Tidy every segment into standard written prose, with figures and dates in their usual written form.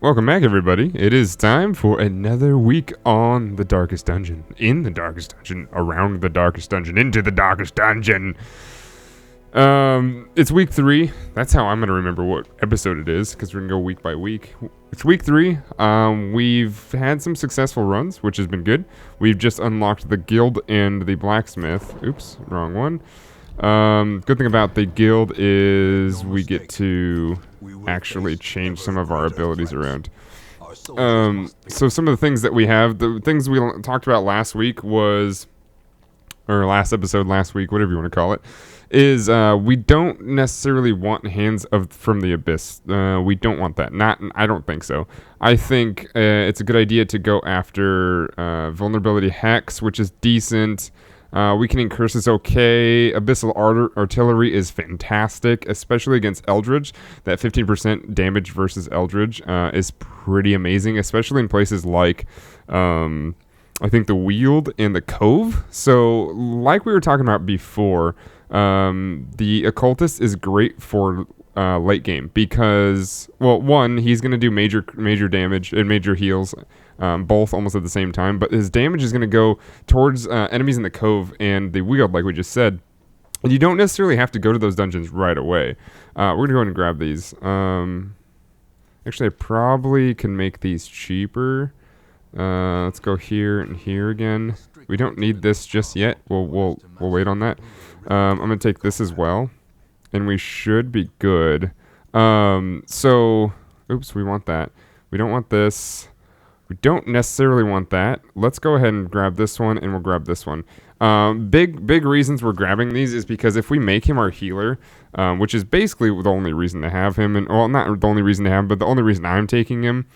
Welcome back, everybody. It is time for another week on the Darkest Dungeon. In the Darkest Dungeon, around the Darkest Dungeon, into the Darkest Dungeon. It's week 3. That's how I'm going to remember what episode it is, because we're going to go week by week. It's week 3. We've had some successful runs, which has been good. We've just unlocked the guild and the blacksmith. Oops, wrong one. Good thing about the guild is we get to actually change some of our abilities around. So some of the things that we have, the things we talked about last week was, or last episode, last week, whatever you want to call it, is we don't necessarily want Hands from the Abyss. We don't want that. I don't think so. I think it's a good idea to go after Vulnerability Hex, which is decent. Weakening Curse is okay. Abyssal Artillery is fantastic, especially against Eldritch. That 15% damage versus Eldritch is pretty amazing, especially in places like, I think, the Weald and the Cove. So, like we were talking about before, the Occultist is great for late game because, well, one, he's going to do major damage and major heals, both almost at the same time, but his damage is going to go towards enemies in the Cove and the Weald, like we just said. And you don't necessarily have to go to those dungeons right away. We're going to go ahead and grab these. Actually, I probably can make these cheaper. Let's go here and here again. We don't need this just yet. We'll wait on that. I'm going to take this as well, and we should be good. So, oops, we want that. We don't want this. We don't necessarily want that. Let's go ahead and grab this one, and we'll grab this one. Big reasons we're grabbing these is because if we make him our healer, which is basically the only reason to have him, and well, not the only reason to have him, but the only reason I'm taking him,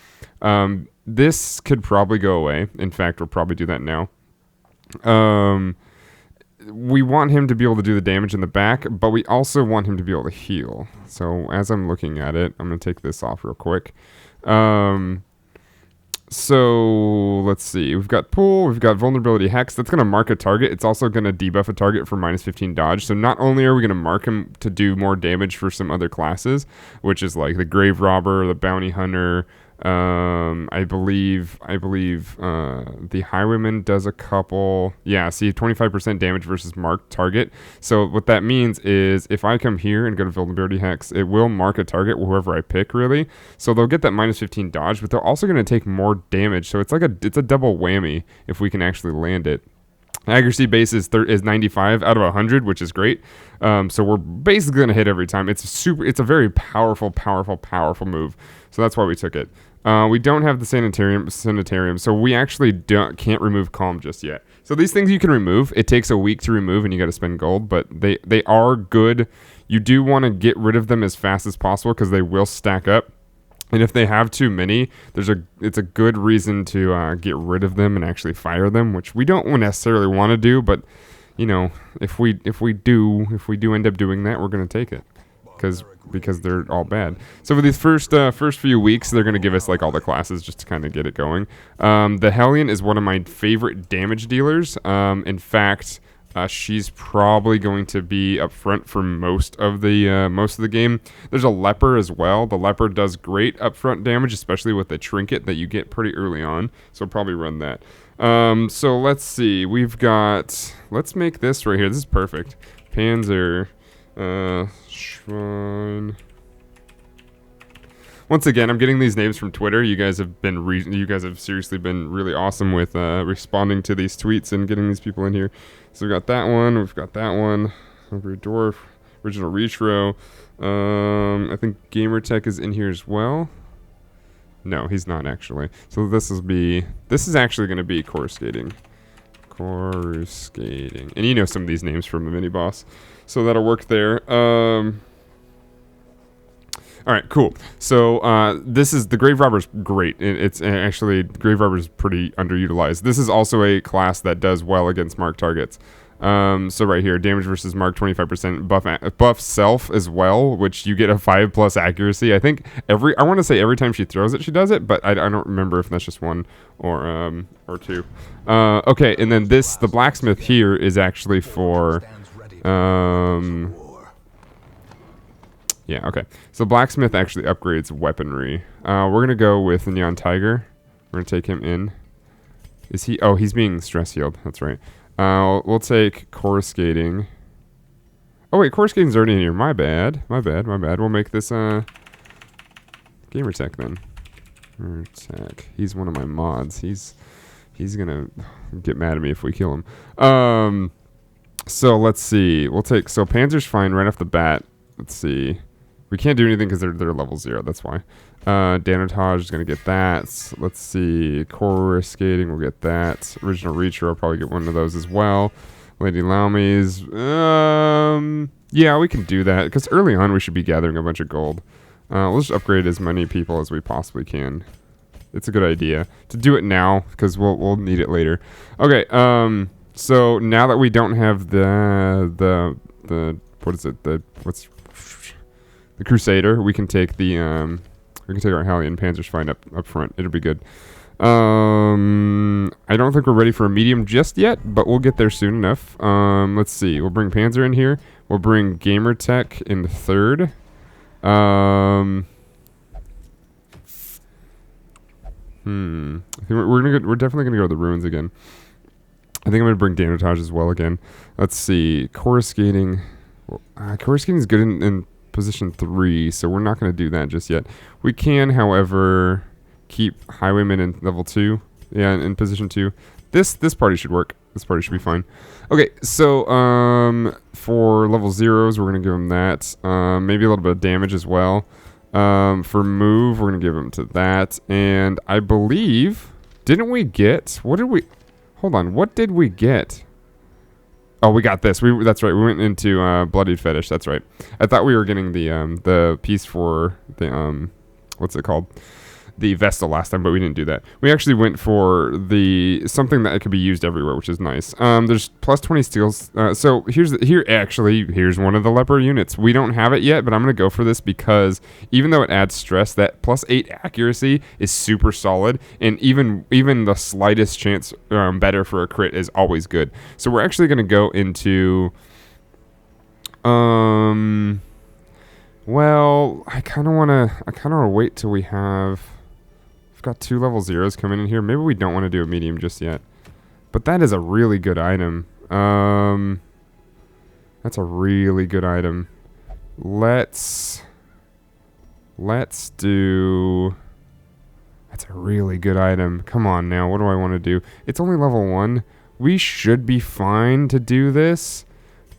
this could probably go away. In fact, we'll probably do that now. We want him to be able to do the damage in the back, but we also want him to be able to heal. So as I'm looking at it, I'm going to take this off real quick. So let's see. We've got pull. We've got vulnerability hex. That's going to mark a target. It's also going to debuff a target for minus 15 dodge. So not only are we going to mark him to do more damage for some other classes, which is like the grave robber, the bounty hunter. I believe the highwayman does a couple. Yeah, see, 25% damage versus marked target. So what that means is if I come here and go to vulnerability hex, it will mark a target whoever I pick, really. So they'll get that minus 15 dodge, but they're also going to take more damage. So it's a double whammy if we can actually land it. Accuracy base is 95 out of 100, which is great. So we're basically going to hit every time. It's a very powerful move. So that's why we took it. We don't have the sanitarium, so we actually can't remove calm just yet. So these things you can remove. It takes a week to remove, and you got to spend gold, but they are good. You do want to get rid of them as fast as possible because they will stack up. And if they have too many, it's a good reason to get rid of them and actually fire them, which we don't necessarily want to do. But you know, if we do end up doing that, we're going to take it because they're all bad. So for these first few weeks, they're going to give us like all the classes just to kind of get it going. The Hellion is one of my favorite damage dealers. In fact, she's probably going to be up front for most of the game. There's a leper as well. The leper does great upfront damage, especially with the trinket that you get pretty early on. So I'll probably run that. So let's see. Let's make this right here. This is perfect. Panzer. Shrine. Once again, I'm getting these names from Twitter. You guys have seriously been really awesome with responding to these tweets and getting these people in here. So we've got that one. We've got that one. Over Dwarf, original retro. I think Gamertech is in here as well. No, he's not actually. So this is actually going to be Coruscating. And you know some of these names from the mini boss. So that'll work there. All right, cool. So this is the Grave Robber's great. It's actually Grave Robber's pretty underutilized. This is also a class that does well against marked targets. So right here, damage versus mark 25%, buff self as well, which you get a 5+ accuracy. I think I want to say every time she throws it, she does it, but I don't remember if that's just one or two. Okay, and then the blacksmith here is actually for Yeah, okay. So blacksmith actually upgrades weaponry. We're going to go with the Neon Tiger. We're going to take him in. Is he? Oh, he's being stress healed. That's right. We'll take coruscating. Oh, wait, coruscating's already in here. My bad. We'll make this gamer tech then. Gamer tech. He's one of my mods. He's gonna get mad at me if we kill him. So let's see. We'll take Panzer's fine right off the bat. Let's see. We can't do anything because they're level 0. That's why. Danotage is gonna get that. Let's see. Coruscating, we'll get that. Original Reacher, I'll probably get one of those as well. Lady Laumie's. Yeah, we can do that because early on we should be gathering a bunch of gold. We'll just upgrade as many people as we possibly can. It's a good idea to do it now because we'll need it later. Okay. So now that we don't have the what is it? The Crusader, we can take our Hellion. Panzer's fine up front. It'll be good. I don't think we're ready for a medium just yet, but we'll get there soon enough. Let's see. We'll bring Panzer in here. We'll bring Gamer Tech in the third. I think we're definitely gonna go to the ruins again. I think I'm gonna bring Danotage as well again. Let's see. Coruscating. Well, coruscating is good in position 3, so we're not gonna do that just yet. We can, however, keep Highwayman in level 2. Yeah, in position 2. This party should work. This party should be fine. Okay, so for level 0s, we're gonna give him that. Maybe a little bit of damage as well. For move, we're gonna give him to that. And I believe, didn't we get? What did we? Hold on. What did we get? Oh, we got this. That's right. We went into Bloodied Fetish. That's right. I thought we were getting the piece for the what's it called? The Vestal last time, but we didn't do that. We actually went for something that could be used everywhere, which is nice. There's plus 20 steals. So here's one of the leper units. We don't have it yet, but I'm gonna go for this because even though it adds stress, that plus 8 accuracy is super solid, and even the slightest chance better for a crit is always good. So we're actually gonna go into well, I kind of wanna wait till we have. We've got 2 level 0s coming in here. Maybe we don't want to do a medium just yet. But that is a really good item. That's a really good item. Let's do... That's a really good item. Come on now. What do I want to do? It's only level 1. We should be fine to do this.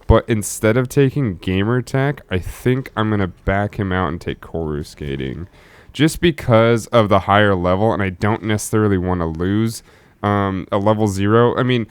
But instead of taking Gamer Tech, I think I'm going to back him out and take Coruscating. Just because of the higher level, and I don't necessarily want to lose a level 0. I mean,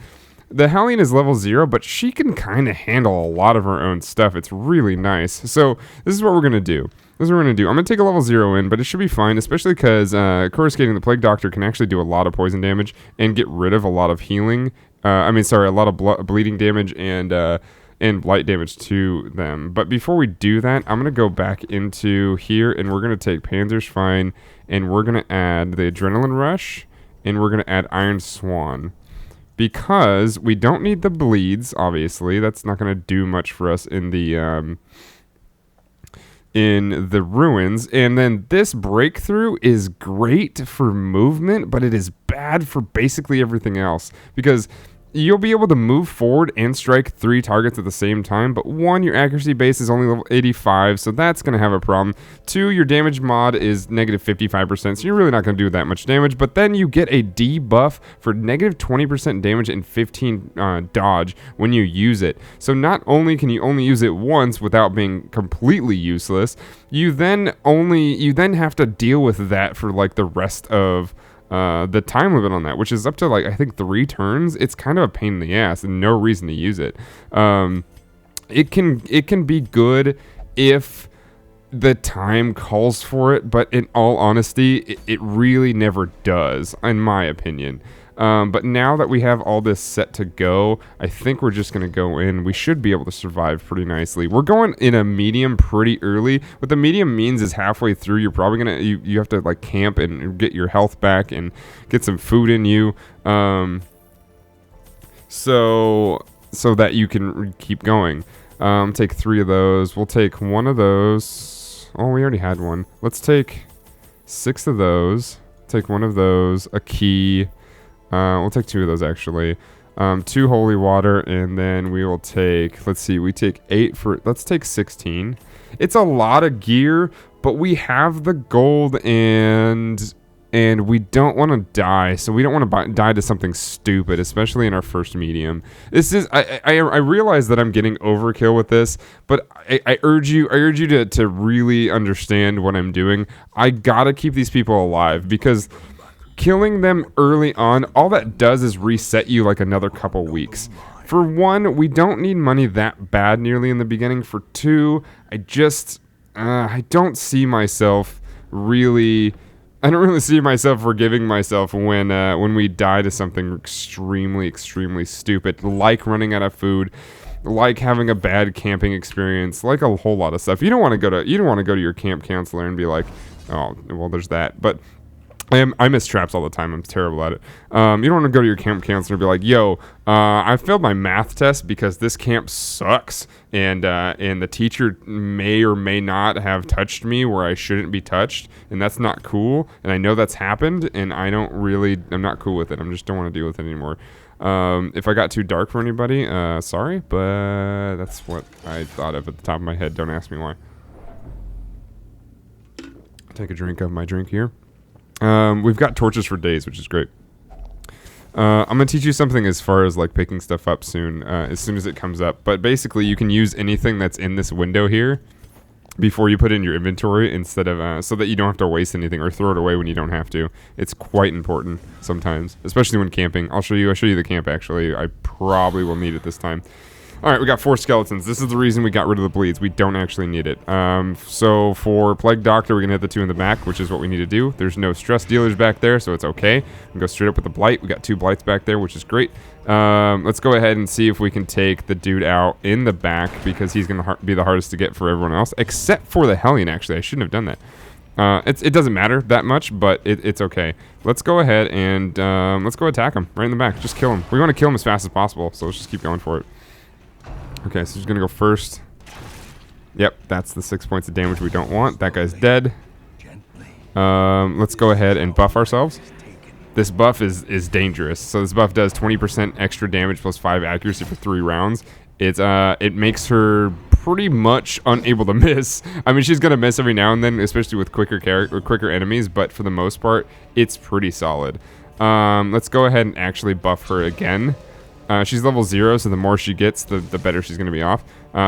the Hellion is level 0, but she can kind of handle a lot of her own stuff. It's really nice. So this is what we're going to do. I'm going to take a level 0 in, but it should be fine, especially because Coruscating the Plague Doctor can actually do a lot of poison damage and get rid of a lot of healing. A lot of bleeding damage and light damage to them. But before we do that, I'm going to go back into here, and we're going to take Panzer's Fine, and we're going to add the Adrenaline Rush, and we're going to add Iron Swan. Because we don't need the bleeds, obviously. That's not going to do much for us in the ruins. And then this breakthrough is great for movement, but it is bad for basically everything else. Because you'll be able to move forward and strike 3 targets at the same time, but 1, your accuracy base is only level 85, so that's going to have a problem. 2, your damage mod is negative 55%, so you're really not going to do that much damage, but then you get a debuff for negative 20% damage and 15 dodge when you use it. So not only can you only use it once without being completely useless, you then have to deal with that for like the rest of the time limit on that, which is up to like I think 3 turns. It's kind of a pain in the ass and no reason to use it. It can be good if the time calls for it, but in all honesty, it really never does, in my opinion. But now that we have all this set to go, I think we're just going to go in. We should be able to survive pretty nicely. We're going in a medium pretty early. What the medium means is halfway through, you're probably going to, you have to like camp and get your health back and get some food in you. So that you can keep going. Take 3 of those. We'll take 1 of those. Oh, we already had one. Let's take 6 of those. Take 1 of those. A key. We'll take 2 of those, actually. 2 holy water, and then we will take, let's see, we take 8 for, let's take 16. It's a lot of gear, but we have the gold, and we don't want to die, so we don't want to die to something stupid, especially in our first medium. This is, I realize that I'm getting overkill with this, but I urge you to really understand what I'm doing. I gotta keep these people alive, because killing them early on, all that does is reset you like another couple weeks. For 1, we don't need money that bad nearly in the beginning. For 2, I don't see myself really... I don't really see myself forgiving myself when we die to something extremely, extremely stupid, like running out of food, like having a bad camping experience, like a whole lot of stuff. You don't want to go to your camp counselor and be like, oh, well, there's that. But I miss traps all the time. I'm terrible at it. You don't want to go to your camp counselor and be like, yo, I failed my math test because this camp sucks, and the teacher may or may not have touched me where I shouldn't be touched, and that's not cool, and I know that's happened, and I'm not cool with it. I just don't want to deal with it anymore. If I got too dark for anybody, sorry, but that's what I thought of at the top of my head. Don't ask me why. Take a drink of my drink here. We've got torches for days, which is great. I'm going to teach you something as far as like picking stuff up soon as it comes up. But basically, you can use anything that's in this window here before you put it in your inventory, instead of so that you don't have to waste anything or throw it away when you don't have to. It's quite important sometimes, especially when camping. I'll show you the camp, actually. I probably will need it this time. All right, we got 4 skeletons. This is the reason we got rid of the bleeds. We don't actually need it. So for Plague Doctor, we're going to hit the 2 in the back, which is what we need to do. There's no stress dealers back there, so it's okay. We can go straight up with the Blight. We got 2 Blights back there, which is great. Let's go ahead and see if we can take the dude out in the back, because he's going to be the hardest to get for everyone else, except for the Hellion, actually. I shouldn't have done that. It doesn't matter that much, but it's okay. Let's go ahead and let's go attack him right in the back. Just kill him. We want to kill him as fast as possible, so let's just keep going for it. Okay, so he's going to go first. Yep, that's the 6 points of damage we don't want. That guy's dead. Let's go ahead and buff ourselves. This buff is dangerous. So this buff does 20% extra damage plus 5 accuracy for 3 rounds. It makes her pretty much unable to miss. I mean, she's going to miss every now and then, especially with quicker enemies, but for the most part, it's pretty solid. Let's go ahead and actually buff her again. She's level 0, so the more she gets, the better she's going to be off.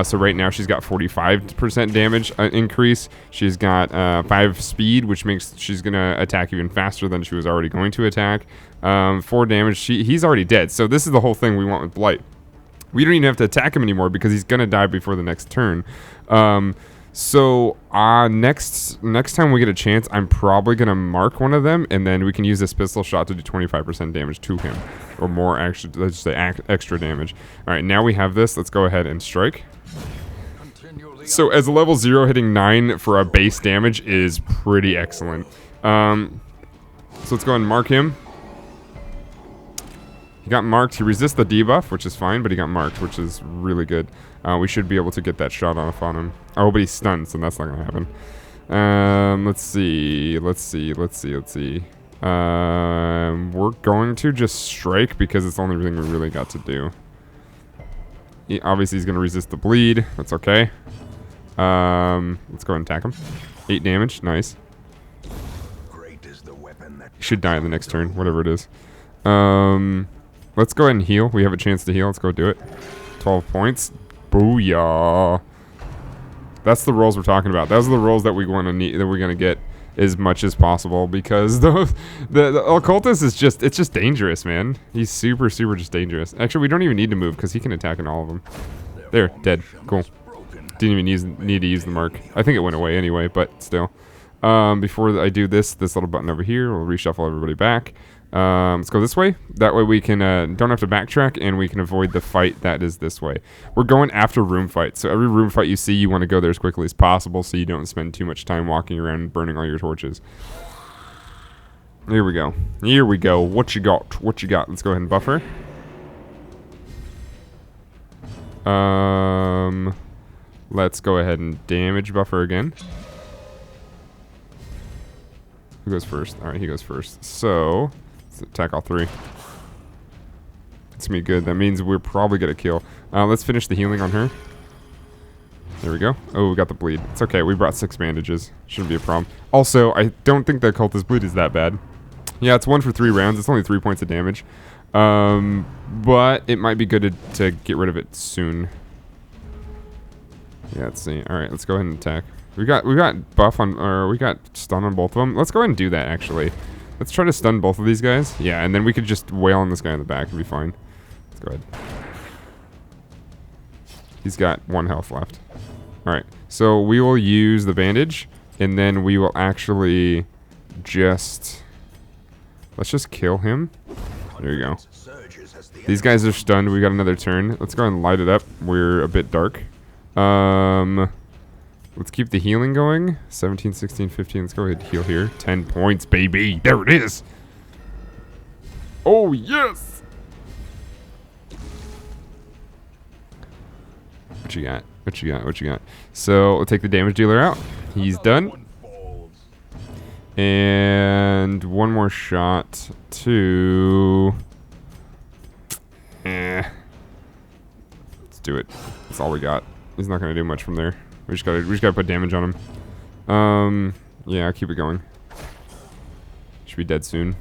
So right now she's got 45% damage increase. She's got 5 speed, which makes she's going to attack even faster than she was already going to attack. 4 damage. He's already dead. So this is the whole thing we want with Blight. We don't even have to attack him anymore because he's going to die before the next turn. So next time we get a chance, I'm probably going to mark one of them, and then we can use this pistol shot to do 25% damage to him. Or more, actually, let's just say extra damage. All right, now we have this. Let's go ahead and strike. So as a level 0, hitting 9 for a base damage is pretty excellent. So let's go ahead and mark him. He got marked. He resists the debuff, which is fine, but he got marked, which is really good. We should be able to get that shot off on him. Oh, but he's stunned, so that's not going to happen. Let's see. We're going to just strike because it's the only thing we really got to do. Obviously, he's going to resist the bleed. That's okay. Let's go ahead and attack him. 8 damage. Nice. He should die in the next turn, whatever it is. Let's go ahead and heal. We have a chance to heal. Let's go do it. 12 points. Booyah. That's the rolls we're talking about. Those are the rolls that we want to need, that we're going to get as much as possible, because the occultist is just dangerous, man. He's super just dangerous. Actually, we don't even need to move because he can attack in all of them. There, dead. Cool. Didn't even need to use the mark. I think it went away anyway, but still. Before I do this little button over here, we'll reshuffle everybody back. Let's go this way. That way we can don't have to backtrack, and we can avoid the fight that is this way. We're going after room fights, so every room fight you see, you want to go there as quickly as possible so you don't spend too much time walking around and burning all your torches. Here we go. Here we go. What you got? What you got? Let's go ahead and buff her. Let's go ahead and damage buff her again. Who goes first? All right, he goes first. So let's attack all three. It's me good. That means we're probably gonna kill. Let's finish the healing on her. There we go. Oh, we got the bleed. It's okay. We brought 6 bandages. Shouldn't be a problem. Also, I don't think the cultist bleed is that bad. Yeah, it's 1 for 3 rounds. It's only 3 points of damage. But it might be good to get rid of it soon. Yeah, let's see. All right, let's go ahead and attack. We got buff on, or we got stun on both of them. Let's go ahead and do that, actually. Let's try to stun both of these guys. Yeah, and then we could just wail on this guy in the back. It'd be fine. Let's go ahead. He's got 1 health left. All right, so we will use the bandage, and then we will actually just... Let's just kill him. There you go. These guys are stunned. We got another turn. Let's go ahead and light it up. We're a bit dark. Let's keep the healing going. 17, 16, 15. Let's go ahead and heal here. 10 points, baby. There it is. Oh, yes. What you got? What you got? What you got? So we'll take the damage dealer out. He's done. And one more shot to... Let's do it. That's all we got. He's not gonna do much from there. We just gotta put damage on him. Yeah, I'll keep it going. Should be dead soon.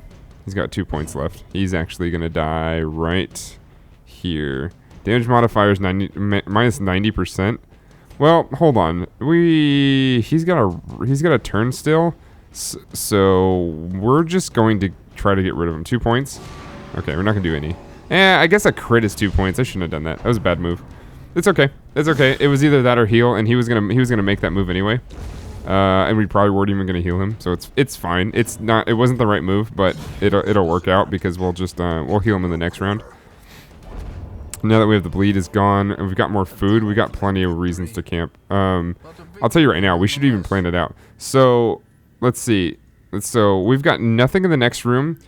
He's got 2 points left. He's actually gonna die right here. Damage modifier is minus 90%. Well, hold on. He's got a turn still. So we're just going to try to get rid of him. 2 points. Okay, we're not gonna do any. I guess a crit is 2 points. I shouldn't have done that. That was a bad move. It's okay. It's okay. It was either that or heal, and he was gonna make that move anyway. And we probably weren't even gonna heal him, so it's fine. It wasn't the right move, but it'll work out because we'll just we'll heal him in the next round. Now that we have the bleed is gone, and we've got more food, we got plenty of reasons to camp. I'll tell you right now, we should even plan it out. So let's see. So we've got nothing in the next room.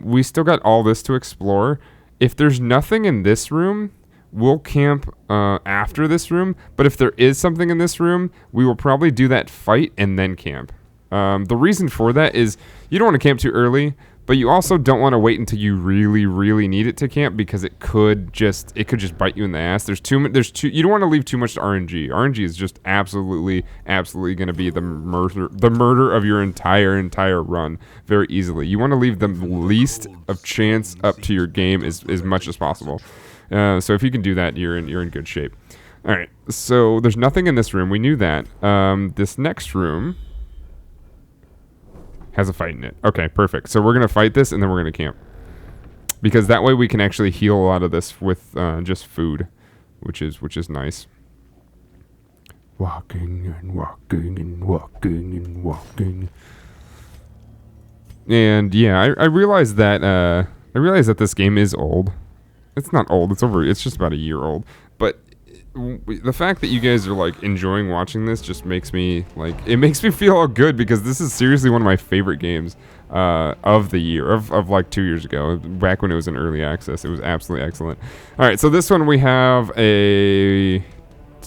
We still got all this to explore. If there's nothing in this room, we'll camp after this room. But if there is something in this room, we will probably do that fight and then camp. The reason for that is you don't want to camp too early, but you also don't want to wait until you really, really need it to camp because it could just bite you in the ass. You don't want to leave too much to RNG. RNG is just absolutely going to be the murder of your entire run very easily. You want to leave the least of chance up to your game as much as possible. So if you can do that, you're in good shape. All right. So there's nothing in this room. We knew that. This next room has a fight in it. Okay, perfect. So we're gonna fight this, and then we're gonna camp, because that way we can actually heal a lot of this with just food, which is nice. Walking and walking and walking and walking. And yeah, I realized that this game is old. It's not old. It's just about a year old. But the fact that you guys are like enjoying watching this just makes me feel all good, because this is seriously one of my favorite games of the year, of like 2 years ago, back when it was in early access. It was absolutely excellent. All right, so this one we have a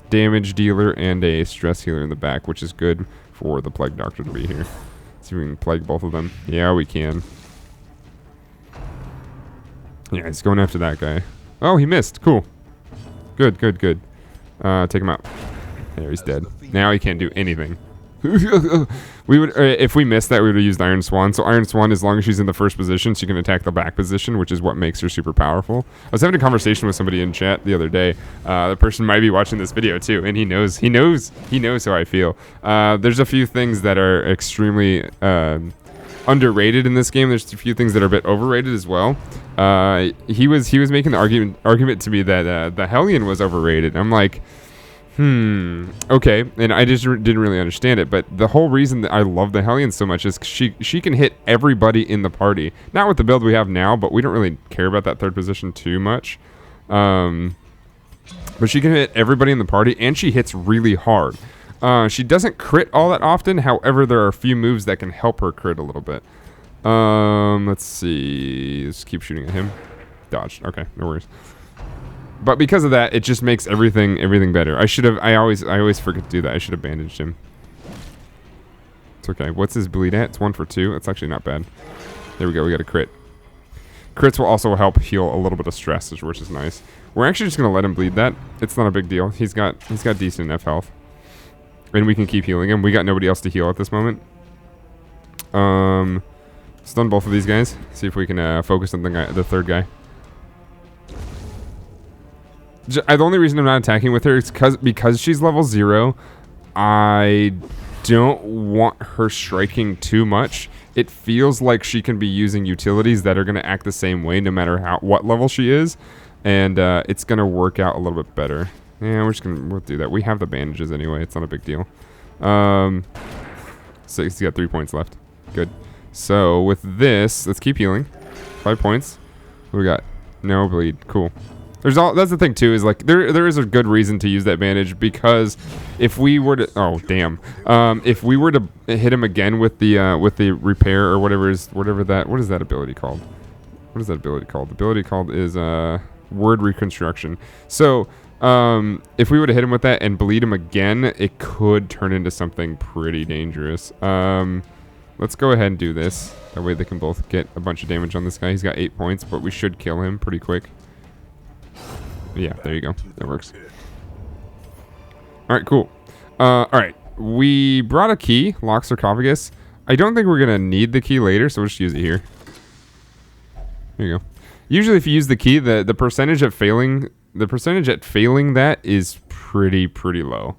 damage dealer and a stress healer in the back, which is good for the plague doctor to be here. See if we can plague both of them. Yeah, we can. Yeah, he's going after that guy. Oh, he missed. Cool. Good. Take him out. There, he's dead. Now he can't do anything. We would, if we missed that, we would have used Iron Swan. So Iron Swan, as long as she's in the first position, she can attack the back position, which is what makes her super powerful. I was having a conversation with somebody in chat the other day. The person might be watching this video too, and he knows how I feel. There's a few things that are extremely underrated in this game. There's a few things that are a bit overrated as well. He was making the argument to me that the Hellion was overrated. I'm like, okay, and I just didn't really understand it. But the whole reason that I love the Hellion so much is she can hit everybody in the party. Not with the build we have now, but we don't really care about that third position too much. But she can hit everybody in the party, and she hits really hard. She doesn't crit all that often. However, there are a few moves that can help her crit a little bit. Let's see. Let's keep shooting at him. Dodged. Okay, no worries. But because of that, it just makes everything better. I always forget to do that. I should have bandaged him. It's okay. What's his bleed at? It's 1 for 2. That's actually not bad. There we go. We got a crit. Crits will also help heal a little bit of stress, which is nice. We're actually just gonna let him bleed that. It's not a big deal. He's got decent enough health, and we can keep healing him. We got nobody else to heal at this moment. Stun both of these guys. See if we can focus on the third guy. The only reason I'm not attacking with her is because she's level 0. I don't want her striking too much. It feels like she can be using utilities that are going to act the same way no matter what level she is, and it's going to work out a little bit better. Yeah, we'll do that. We have the bandages anyway. It's not a big deal. So he's got 3 points left. Good. So with this, let's keep healing. 5 points. What we got? No bleed. Cool. That's the thing too, is like there is a good reason to use that bandage, because if we were to if we were to hit him again with the repair or what is that ability called? What is that ability called? The ability called is word reconstruction. So if we were to hit him with that and bleed him again, it could turn into something pretty dangerous. Let's go ahead and do this. That way they can both get a bunch of damage on this guy. He's got 8 points, but we should kill him pretty quick. Yeah, there you go. That works. All right, cool. All right, we brought a key, lock sarcophagus. I don't think we're gonna need the key later, so we'll just use it here. There you go. Usually, if you use the key, the percentage at failing that is pretty low.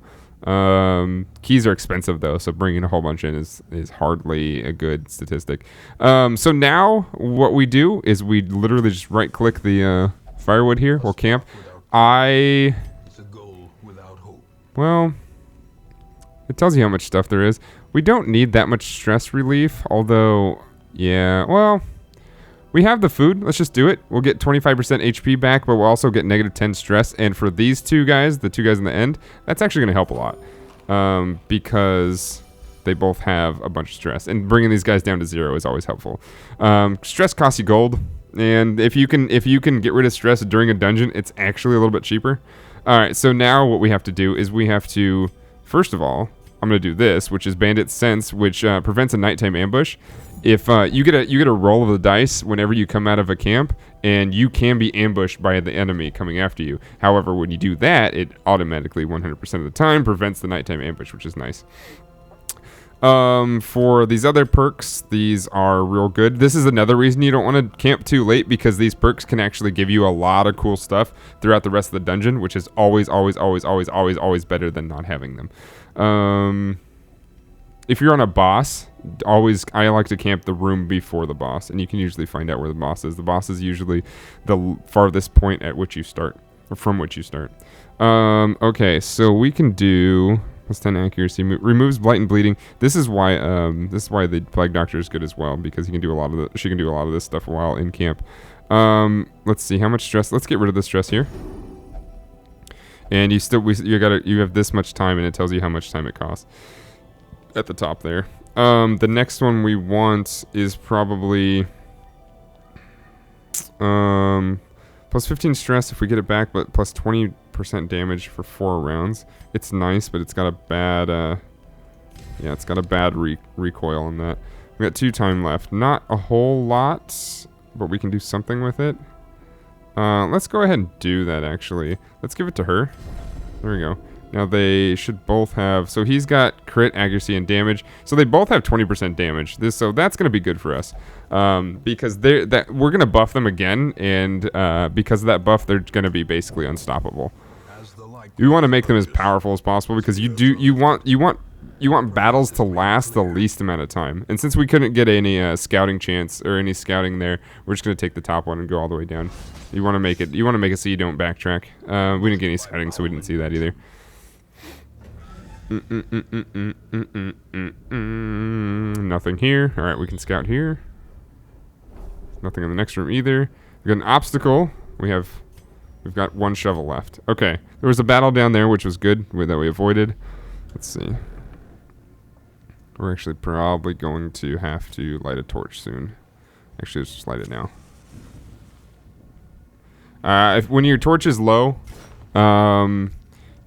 Keys are expensive though, so bringing a whole bunch in is hardly a good statistic. So now what we do is we literally just right-click the firewood here. We'll camp. Well, it tells you how much stuff there is. We don't need that much stress relief, although, yeah, well, we have the food. Let's just do it. We'll get 25% HP back, but we'll also get -10 stress. And for these two guys, the two guys in the end, that's actually going to help a lot, because they both have a bunch of stress. And bringing these guys down to 0 is always helpful. Stress costs you gold. And if you can get rid of stress during a dungeon, it's actually a little bit cheaper. All right, so now what we have to do is we have to, first of all, I'm going to do this, which is Bandit Sense, which prevents a nighttime ambush. If you get a roll of the dice whenever you come out of a camp, and you can be ambushed by the enemy coming after you. However, when you do that, it automatically 100% of the time prevents the nighttime ambush, which is nice. For these other perks, these are real good. This is another reason you don't want to camp too late, because these perks can actually give you a lot of cool stuff throughout the rest of the dungeon, which is always better than not having them. If you're on a boss, I like to camp the room before the boss, and you can usually find out where the boss is. The boss is usually the farthest point at which you start, or from which you start. Okay, so we can do +10 accuracy, removes blight and bleeding. This is why the Plague Doctor is good as well, because she can do a lot of this stuff while in camp. Let's see how much stress. Let's get rid of the stress here. And you have this much time, and it tells you how much time it costs at the top there. The next one we want is probably +15 stress if we get it back, but +20% damage for 4 rounds. It's nice, but it's got a bad recoil on that. We got 2 time left. Not a whole lot, but we can do something with it. Let's go ahead and do that, actually. Let's give it to her. There we go. Now they should both have, so he's got crit, accuracy, and damage. So they both have 20% damage. So that's going to be good for us, because we're going to buff them again, and because of that buff, they're going to be basically unstoppable. You want to make them as powerful as possible, because you want battles to last the least amount of time. And since we couldn't get any scouting chance or any scouting there, we're just going to take the top one and go all the way down. You want to make it so you don't backtrack. We didn't get any scouting, so we didn't see that either. Nothing here. All right, we can scout here. Nothing in the next room either. We got an obstacle. We've got 1 shovel left. Okay, there was a battle down there, which was good, that we avoided. Let's see. We're actually probably going to have to light a torch soon. Actually, let's just light it now. When your torch is low,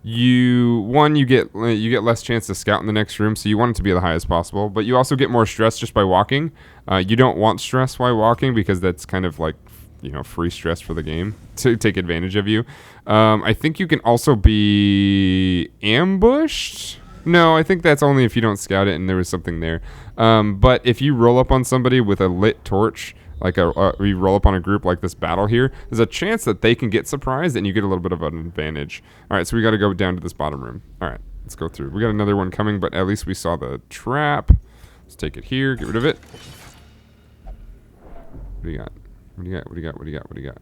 you get less chance to scout in the next room, so you want it to be the highest possible. But you also get more stress just by walking. You don't want stress while walking because that's kind of like, you know, free stress for the game to take advantage of you. I think you can also be ambushed. No, I think that's only if you don't scout it and there was something there. But if you roll up on somebody with a lit torch, like you roll up on a group like this battle here, there's a chance that they can get surprised and you get a little bit of an advantage. All right, so we got to go down to this bottom room. All right, let's go through. We got another one coming, but at least we saw the trap. Let's take it here, get rid of it. What do you got? What do you got? What do you got? What do you got? What do you got?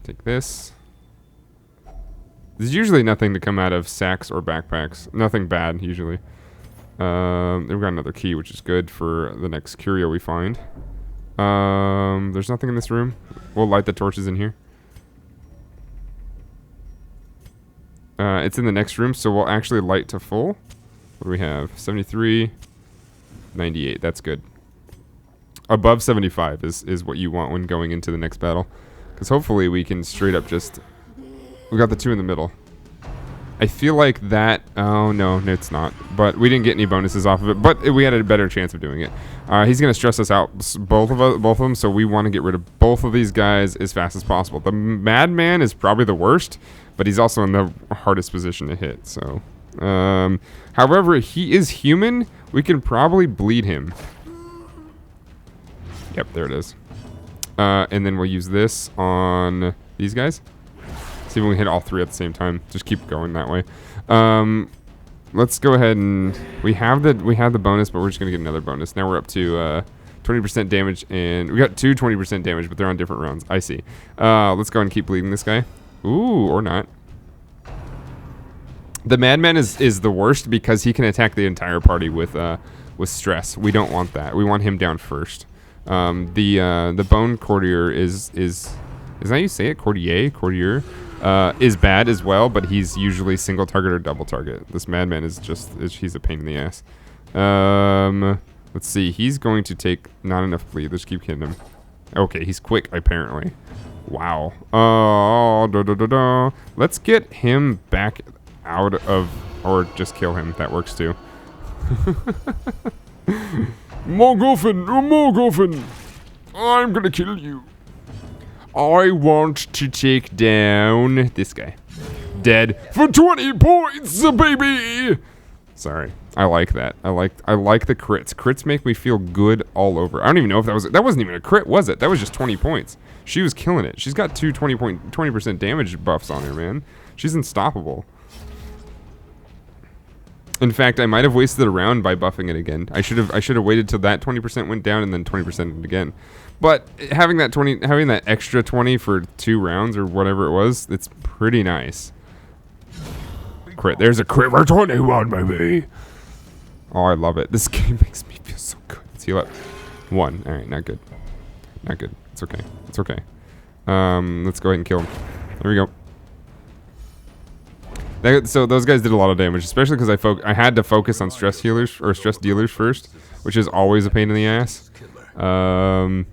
Take this. There's usually nothing to come out of sacks or backpacks. Nothing bad, usually. We've got another key, which is good for the next curio we find. There's nothing in this room. We'll light the torches in here. It's in the next room, so we'll actually light to full. What do we have? 73, 98. That's good. Above 75 is what you want when going into the next battle. Because hopefully we can straight up just... We got the two in the middle. I feel like that... Oh, no, it's not. But we didn't get any bonuses off of it. But we had a better chance of doing it. He's going to stress us out, both of them. So we want to get rid of both of these guys as fast as possible. The Madman is probably the worst. But he's also in the hardest position to hit. So, however, he is human. We can probably bleed him. Yep, there it is. And then we'll use this on these guys. See if we can hit all three at the same time. Just keep going that way. Let's go ahead and we have the bonus, but we're just gonna get another bonus. Now we're up to 20% damage, and we got two 20% damage, but they're on different rounds. I see. Let's go and keep bleeding this guy. Ooh, or not. The Madman is the worst because he can attack the entire party with stress. We don't want that. We want him down first. The Bone Courtier is that how you say it? Courtier is bad as well, but he's usually single target or double target. This Madman he's a pain in the ass. Let's see. He's going to take not enough bleed. Let's keep hitting him. Okay, he's quick apparently. Wow. Let's get him back out of, or just kill him. That works too. Morgofen, I'm gonna kill you. I want to take down this guy. Dead for 20 points, baby. Sorry, I like that. I like the crits. Crits make me feel good all over. I don't even know if that wasn't even a crit, was it? That was just 20 points. She was killing it. She's got two 20% damage buffs on her, man. She's unstoppable. In fact, I might have wasted a round by buffing it again. I should have waited till that 20% went down and then 20% again. But having that extra 20 for 2 rounds or whatever it was, it's pretty nice. Crit. There's a crit for 21, baby. Oh, I love it. This game makes me feel so good. Let's heal up. 1. All right, not good. Not good. It's okay. It's okay. Let's go ahead and kill him. There we go. So those guys did a lot of damage, especially because I had to focus on stress healers or stress dealers first, which is always a pain in the ass.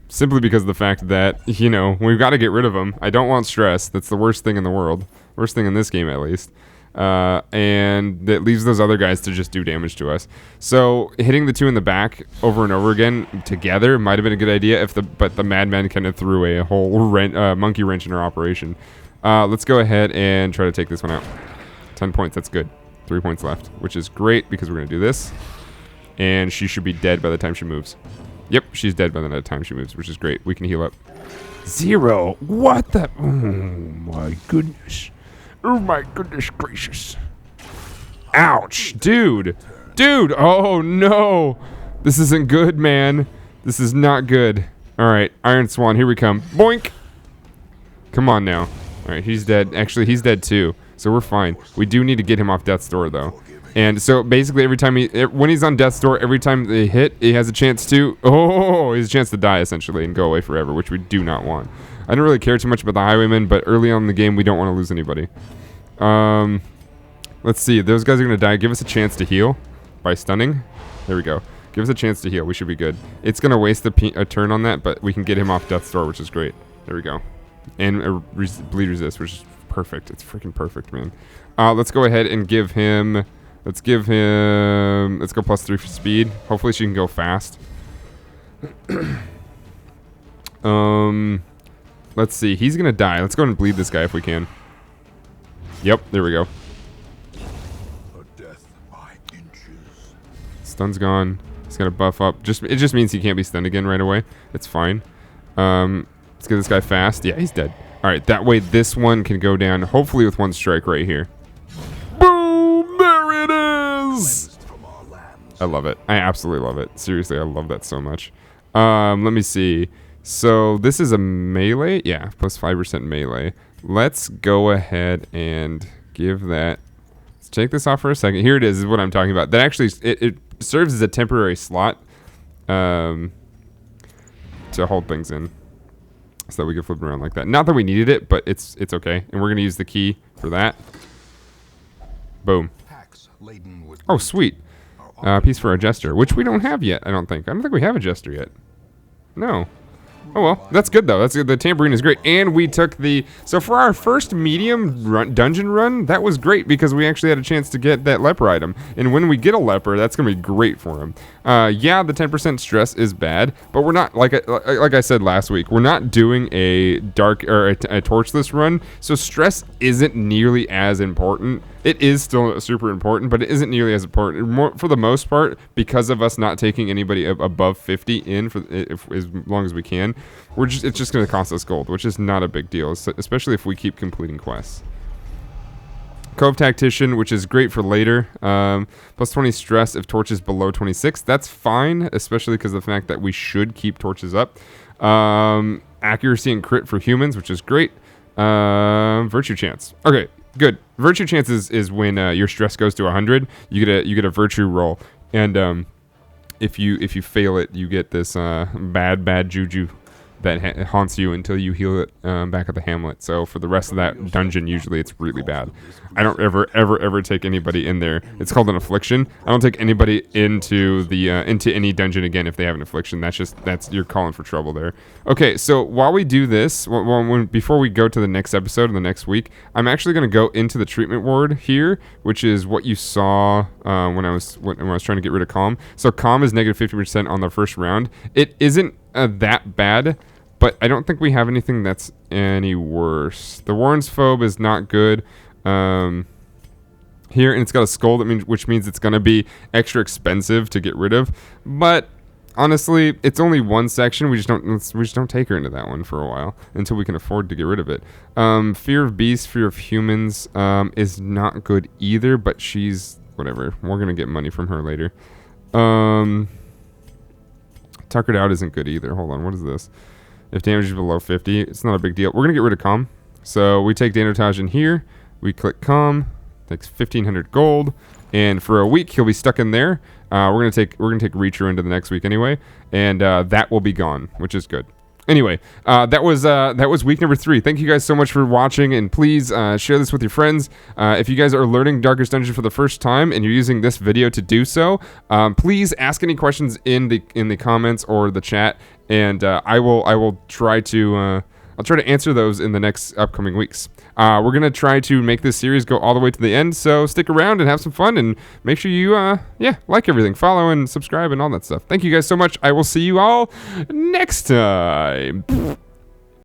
Simply because of the fact that, you know, we've got to get rid of them. I don't want stress. That's the worst thing in the world. Worst thing in this game, at least. And that leaves those other guys to just do damage to us. So hitting the two in the back over and over again together might have been a good idea but the Madman kind of threw a whole monkey wrench in our operation. Let's go ahead and try to take this one out. 10 points, that's good. 3 points left, which is great because we're going to do this. And she should be dead by the time she moves. Yep, she's dead by the time she moves, which is great. We can heal up. 0. What the? Oh, my goodness. Oh, my goodness gracious. Ouch. Dude. Oh, no. This isn't good, man. This is not good. All right, Iron Swan, here we come. Boink. Come on now. All right, he's dead. Actually, he's dead too. So we're fine. We do need to get him off death's door though. And so basically every time when he's on death's door, every time they hit, he has a chance to, he has a chance to die essentially and go away forever, which we do not want. I don't really care too much about the Highwayman, but early on in the game, we don't want to lose anybody. Let's see. Those guys are going to die. Give us a chance to heal by stunning. There we go. Give us a chance to heal. We should be good. It's going to waste a turn on that, but we can get him off death's door, which is great. There we go. And bleed resist, which is perfect. It's freaking perfect, man. Let's go ahead and give him... Let's go +3 for speed. Hopefully she can go fast. Let's see. He's going to die. Let's go ahead and bleed this guy if we can. Yep, there we go. Stun's gone. He's got to buff up. It just means he can't be stunned again right away. It's fine. Let's get this guy fast. Yeah, he's dead. All right, that way this one can go down, hopefully with one strike right here. Boom! There it is! I love it. I absolutely love it. Seriously, I love that so much. Let me see. So this is a melee? Yeah, plus 5% melee. Let's go ahead and give that... Let's take this off for a second. Here it is what I'm talking about. That actually, it serves as a temporary slot to hold things in. So that we can flip it around like that. Not that we needed it, but it's okay. And we're going to use the key for that. Boom. Oh, sweet. Piece for our jester, which we don't have yet, I don't think. I don't think we have a jester yet. No. Oh, well, that's good, though. That's good. The tambourine is great. And we took the... So for our first medium dungeon run, that was great because we actually had a chance to get that leper item. And when we get a leper, that's going to be great for him. Yeah, the 10% stress is bad, but we're not... Like I said last week, we're not doing a dark or a torchless run, so stress isn't nearly as important. It is still super important, but it isn't nearly as important. For the most part, because of us not taking anybody above 50 in for as long as we can, it's just going to cost us gold, which is not a big deal, especially if we keep completing quests. Cove Tactician, which is great for later. Plus 20 stress if torch is below 26. That's fine, especially because of the fact that we should keep torches up. Accuracy and crit for humans, which is great. Virtue chance. Okay. Good. Virtue chance is when your stress goes to 100. You get a virtue roll, and if you fail it, you get this bad juju that haunts you until you heal it back at the hamlet. So for the rest of that dungeon, usually it's really bad. I don't ever take anybody in there. It's called an affliction. I don't take anybody into any dungeon again if they have an affliction. That's you're calling for trouble there. Okay, so while we do this, before we go to the next episode in the next week, I'm actually going to go into the treatment ward here, which is what you saw when I was trying to get rid of calm. So calm is negative 50% on the first round. It isn't that bad, but I don't think we have anything that's any worse. The Warren's Phobe is not good here, and it's got a skull which means it's going to be extra expensive to get rid of. But honestly, it's only one section. We just don't take her into that one for a while until we can afford to get rid of it. Fear of beasts, fear of humans is not good either, but she's whatever. We're gonna get money from her later. Tuckered out isn't good either. Hold on, what is this? If damage is below 50, it's not a big deal. We're gonna get rid of calm. So we take Danotage in here. We click calm. Takes 1,500 gold, and for a week he'll be stuck in there. We're gonna take Reacher into the next week anyway, and that will be gone, which is good. Anyway, that was week number 3. Thank you guys so much for watching, and please share this with your friends. If you guys are learning Darkest Dungeon for the first time and you're using this video to do so, please ask any questions in the comments or the chat, and I will try to answer those in the next upcoming weeks. We're gonna try to make this series go all the way to the end, so stick around and have some fun, and make sure you like everything, follow and subscribe and all that stuff. Thank you guys so much. I will see you all next time.